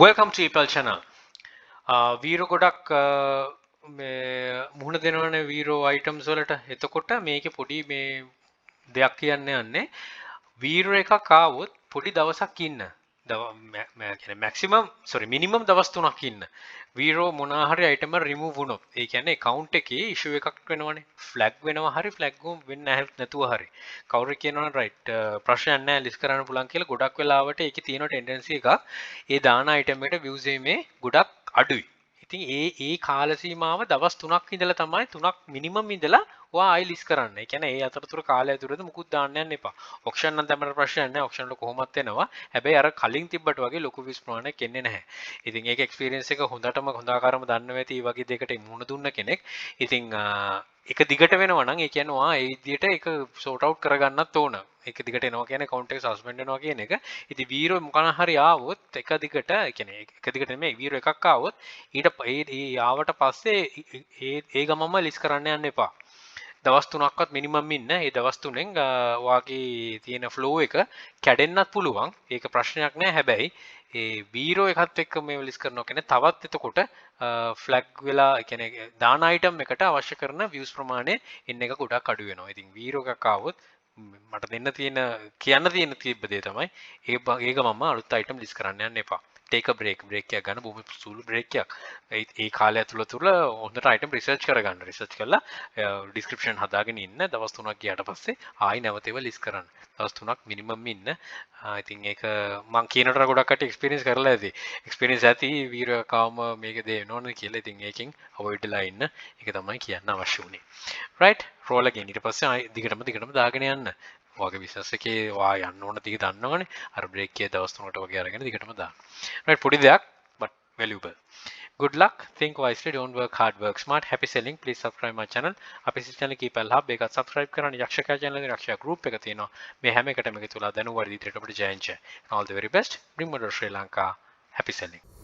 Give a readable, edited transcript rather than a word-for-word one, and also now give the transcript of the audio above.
Welcome to Apple channel. VERO ගොඩක් මේ මුහුණ දෙනවනේ VERO items වලට. එතකොට මේකේ පොඩි මේ දෙයක් කියන්න යන්නේ VERO එකක් ආවොත් පොඩි දවසක් ඉන්න. කියන්නේ minimum දවස් 3ක් ඉන්න. VERO මොනවා හරි item එක remove වුණොත් ඒ කියන්නේ account එකේ issue එකක් වෙනවනේ. flag වෙනවා හරි flag වෙන්නේ නැතුව හරි. කවුරු කියනවනේ right ප්‍රශ්නයක් නැහැ list කරන්න පුළුවන් කියලා ගොඩක් වෙලාවට ඒකේ තියෙන tendency එකක් ඒ දාන item එකට views එීමේ ගොඩක් අඩුයි. ඉතින් ඒ කාල සීමාව දවස් 3ක් ඉඳලා තමයි 3ක් minimum ඉඳලා ඔයා ආයි ලිස්ට් කරන්න. ඒ කියන්නේ ඒ අතරතුර කාලය ඇතුළත මුකුත් දාන්න යන්න එපා. ඔක්ෂන් නම් තමයි ප්‍රශ්නයක් නැහැ. ඔක්ෂන් වල කොහොමත් එනවා. හැබැයි අර කලින් තිබ්බට වගේ ලොකු විස් ප්‍රමාණයක් එන්නේ නැහැ. ඉතින් ඒක එක්ස්පීරියන්ස් එක හොඳටම හොඳාකාරම දන්නවා ඇති මේ වගේ දෙයකට මුහුණ දුන්න කෙනෙක්. ඉතින් එක දිගට වෙනවා නම් ඒ කියන්නේ ඔයා ඒ විදිහට ඒක sort out කරගන්නත් ඕන. එක දිගට එනවා කියන්නේ account එක suspend වෙනවා කියන එක. ඉතින් VERO මොකන හරි ආවොත් එක දිගට ඒ කියන්නේ එක දිගට නෙමෙයි VERO එකක් ආවොත් ඊට ඒ ආවට පස්සේ ඒ ගමම ලිස්ට් කරන්න යන්න එපා. දවස් 3ක්වත් මිනිමම් ඉන්න. ඒ දවස් 3ෙන් වාගේ තියෙන ෆ්ලෝ එක කැඩෙන්නත් පුළුවන්. ඒක ප්‍රශ්නයක් නෑ. හැබැයි ඒ VERO එකත් එක්ක මේ ලිස්ට් කරනවා කියන්නේ තවත් එතකොට ෆ්ලැග් වෙලා කියන්නේ දාන අයිටම් එකට අවශ්‍ය කරන views ප්‍රමාණය එන්න එක ගොඩක් අඩු වෙනවා. ඉතින් VERO එකක් ආවොත් මට දෙන්න තියෙන කියන්න තියෙන තිබ්බ දේ තමයි ඒක මම අලුත් අයිටම් ලිස්ට් කරන්න යන්න එපා. take a break එකක් ගන්න බොහොම සුළු break එකක්. ඒ කාලය තුල හොඳට item research කරගන්න. research කරලා description හදාගෙන ඉන්න. දවස් 3ක් ගියාට පස්සේ ආයි නැවත ඒවා list කරන්න. දවස් 3ක් minimum ඉන්න. ඉතින් ඒක මම කියනට ගොඩක් කට experience කරලා ඇති. experience ඇති VERO එකකම මේක දෙනවනේ කියලා. ඉතින් ඒකෙන් avoid වෙලා ඉන්න. ඒක තමයි කියන්න අවශ්‍ය වුනේ. right roll again ඊට පස්සේ ආයි දිගටම දාගෙන යන්න. ඔයාගේ බිස්නස් එකේ ඔයා යන්න ඕන ටික දන්නවනේ අර බ්‍රේක් එකේ දවස් 3කට වගේ අරගෙන දිගටම දාන්න. right පොඩි දෙයක් but valuable. Good luck, think wisely, don't work hard, work smart. Happy selling. Please subscribe my channel. අපි channel එක PayPal hub එක subscribe කරන්න. යක්ෂකයා channel එකේ යක්ෂයා group එක තියෙනවා. මේ හැම එකටම එකතු වෙලා දැනුම් වර්ධිතයට අපිට join වෙන්න. All the very best. Bring more Sri Lanka. Happy selling.